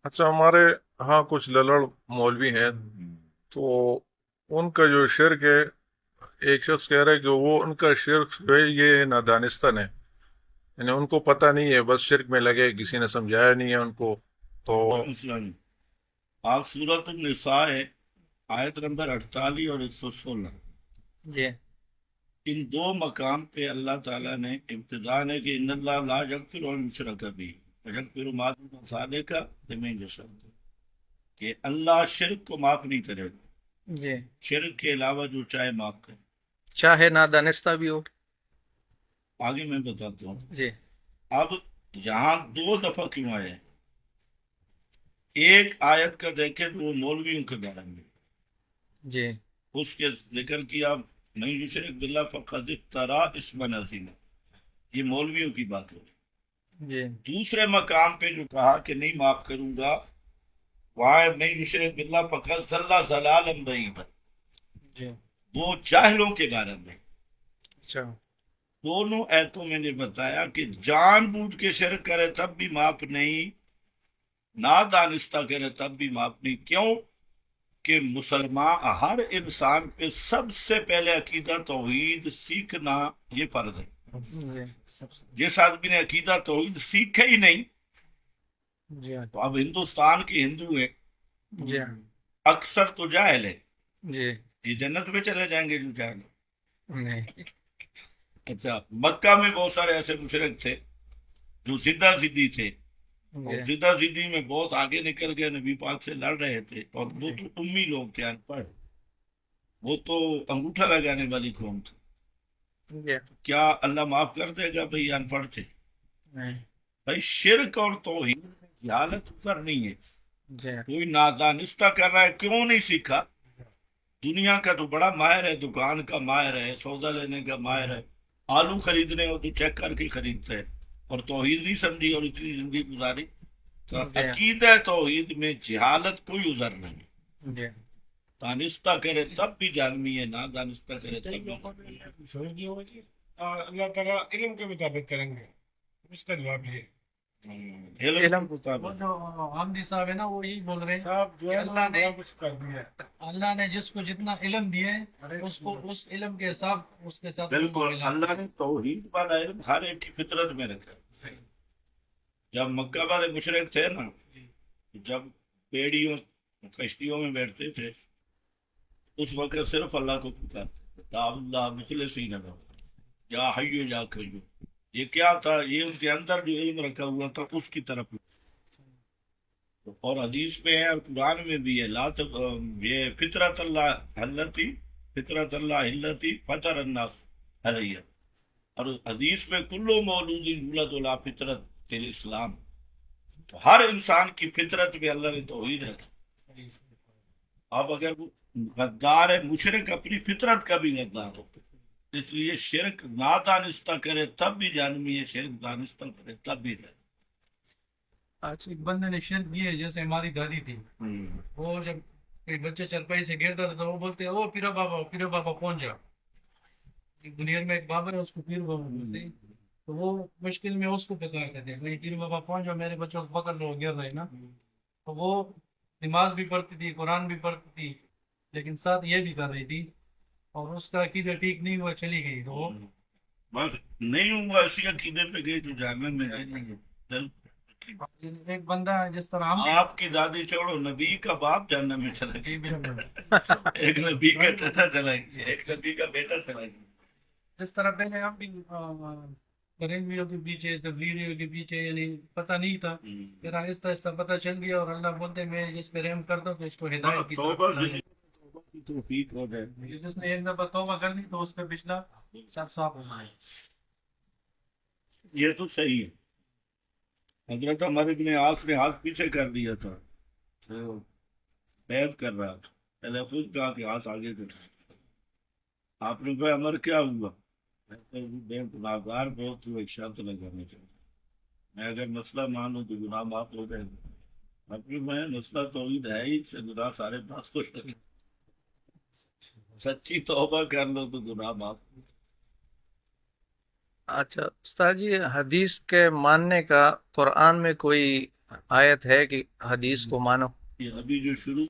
اچھا، ہمارے ہاں کچھ للڑ مولوی ہیں، تو ان کا جو شرک ہے، ایک شخص کہہ رہا ہے کہ وہ ان کا شرک جو ہے یہ نادانستان ہے، یعنی ان کو پتہ نہیں ہے، بس شرک میں لگے، کسی نے سمجھایا نہیں ہے ان کو تو۔ کوئی مسئلہ نہیں. آپ سورۃ النساء ہے، آیت نمبر 48 اور 116، جی ان دو مقام پہ اللہ تعالیٰ نے ابتداء ہے کہ ان اللہ لا یغفر ان یشرک بہ ویغفر ما دون ذلک لمن یشاء، کہ اللہ شرک کو معاف نہیں کرے گا، جی، شرک کے علاوہ جو چاہے معاف کرے. چاہے نادانستہ بھی ہو. آگے میں بتاتا ہوں. جی اب یہاں دو دفعہ کیوں آئے ہیں؟ ایک آیت کا دیکھیں تو وہ مولویوں کے بارے میں، جی اس کے ذکر کیا من یشرک باللہ فقد افترا اسما عظیما، یہ مولویوں کی بات ہے. جی دوسرے مقام پہ جو کہا کہ نہیں معاف کروں گا، وہاں من یشرک باللہ فقد ضل ضلالا بعیدا، جی. وہ جاہلوں کے بارے میں. اچھا. دونوں ایتوں میں نے بتایا کہ جان بوجھ کے شرک کرے تب بھی معاف نہیں، نادانستہ کرے تب بھی معاف نہیں. کیوں کہ مسلمان ہر انسان پہ سب سے پہلے عقیدہ توحید سیکھنا یہ فرض ہے. جی جس آدمی نے عقیدہ توحید سیکھے ہی نہیں، جی تو اب ہندوستان کے ہندو ہیں جی اکثر تو جاہل ہے، جی. یہ جنت میں چلے جائیں گے جو جاہل ہے. نہیں. اچھا، مکہ میں بہت سارے ایسے مشرک تھے جو سیدھا سیدھی تھے، اور جی سیدھا سیدھی میں بہت آگے نکل گئے، نبی پاک سے لڑ رہے تھے، اور وہ جی تو امی لوگ تھے، ان پڑھ، وہ تو انگوٹھا لگانے والی قوم تھی. جی. کیا اللہ معاف کر دے گا بھئی ان پڑھ تھے؟ نہیں. بھائی شرک اور توحید کی حالت اتر نہیں ہے. جی کوئی نادانستہ کر رہا ہے، کیوں نہیں سیکھا؟ دنیا کا تو بڑا ماہر ہے، دکان کا ماہر ہے، سودا لینے کا ماہر ہے، آلو خریدنے ہو تو چیک کر کے خریدتا ہے، اور توحید نہیں سمجھی اور اتنی زندگی گزاری. تو جی عقیدہ توحید میں جہالت کوئی عذر نہیں. جی. دانستہ کرے تب بھی جانمی ہے، نہ دانستہ کرے تب بھی اللہ تعالیٰ علم کے مطابق کریں گے، اس کا جواب یہ علم کے علم. وہ مطابق. جو حمدی صاحب ہے نا، وہ یہی بول رہے ہیں صاحب جو کہ ہے اللہ نے بڑا کچھ کر دیا. اللہ نے جس کو جتنا علم دیا ہے اس کو اس علم کے حساب اس کے ساتھ بالکل اللہ نے توحید والا علم ہر ایک کی فطرت میں رکھا. جب مکہ والے مشرک تھے نا، جب پیڑیوں کشتیوں میں بیٹھتے تھے، اس وقت صرف اللہ کو پکارتے تھے، یا اللہ مخلصین لہ یا حی یا قیوم. یہ کیا تھا؟ یہ ان کے اندر جو علم رکھا ہوا تھا اس کی طرف. اور حدیث میں ہے اور قرآن میں بھی ہے، یہ فطرت اللہ التی، فطرت اللہ التی فطر الناس علیہ. اور حدیث میں کلو مولود یولد علی فطرت الاسلام، تو ہر انسان کی فطرت میں اللہ نے توحید رکھی. اب اگر وہ غدار ہے، مشرک اپنی فطرت کا بھی غدار ہو، اس لیے شرک نادانستہ کرے تب بھی جانمی ہے، شرک دانستہ کرے تب بھی جانمی. آج ایک بندے نے شرک کی ہے، جیسے ہماری دادی تھی، وہ جب ایک بچے چرپائی سے گرتا تھا تو وہ بولتے او پیرو بابا پہنچ جا. ایک دنیا میں ایک بابا ہے، اس کو پیرو بابا بولتے ہیں، تو وہ مشکل میں اس کو پکارتے تھے، بھائی پیرو بابا پہنچ جاؤ، میرے بچوں کو پکڑ لو، گر رہے نا. تو وہ نماز بھی پڑھتی تھی، قرآن بھی پڑھتی تھی، لیکن ساتھ یہ بھی کر رہی تھی، اور اس کا عقیدہ ٹھیک نہیں ہوا، چلی گئی. تو وہ بس نہیں ہوا اسی عقیدے پہ گئی تو جہنم میں جائیں گے. ایک بندہ جس طرح ہم آپ کی دادی چھوڑو، نبی کا باپ جہنم میں چلا گیا، ایک نبی کا چچا چلا گیا، ایک نبی کا بیٹا چلا گیا. جس طرح پہلے ہم بھی بریلویوں کے پیچھے، تبلیغیوں کے پیچھے، یعنی پتہ نہیں تھا، پھر آہستہ آہستہ پتہ چل گیا، اور اللہ بولتے میں جس پہ رحم کرتا ہوں تو اس کو ہدایت کی طرف توبہ لایا. توبہ کی توفیق ہو جائے. جس نے ایک دفعہ توبہ کر لی تو اس کا پچھلا سب صاف ہونا ہے. یہ تو صحیح ہے. حضرت عمر ابن عاص نے ہاتھ پیچھے کر دیا تھا، تو بیعت کر رہا تھا، پہلے خود کہا کہ ہاتھ آگے کر. آپ نے کہا عمر کیا ہوا؟ میں گناہگار بہت ہوں، ایک شرط لگانا چاہتا ہوں، میں اگر مسئلہ مانوں تو گناہ معاف ہو جائے گا. اب میں مسئلہ توحید ہے ہی، سے گناہ سارے معاف ہو جائیں گے. سچی توبہ کر لو تو گناہ معاف. اچھا استاد جی، حدیث کے ماننے کا قرآن میں کوئی آیت ہے کہ حدیث کو مانو. یہ ابھی جو شروع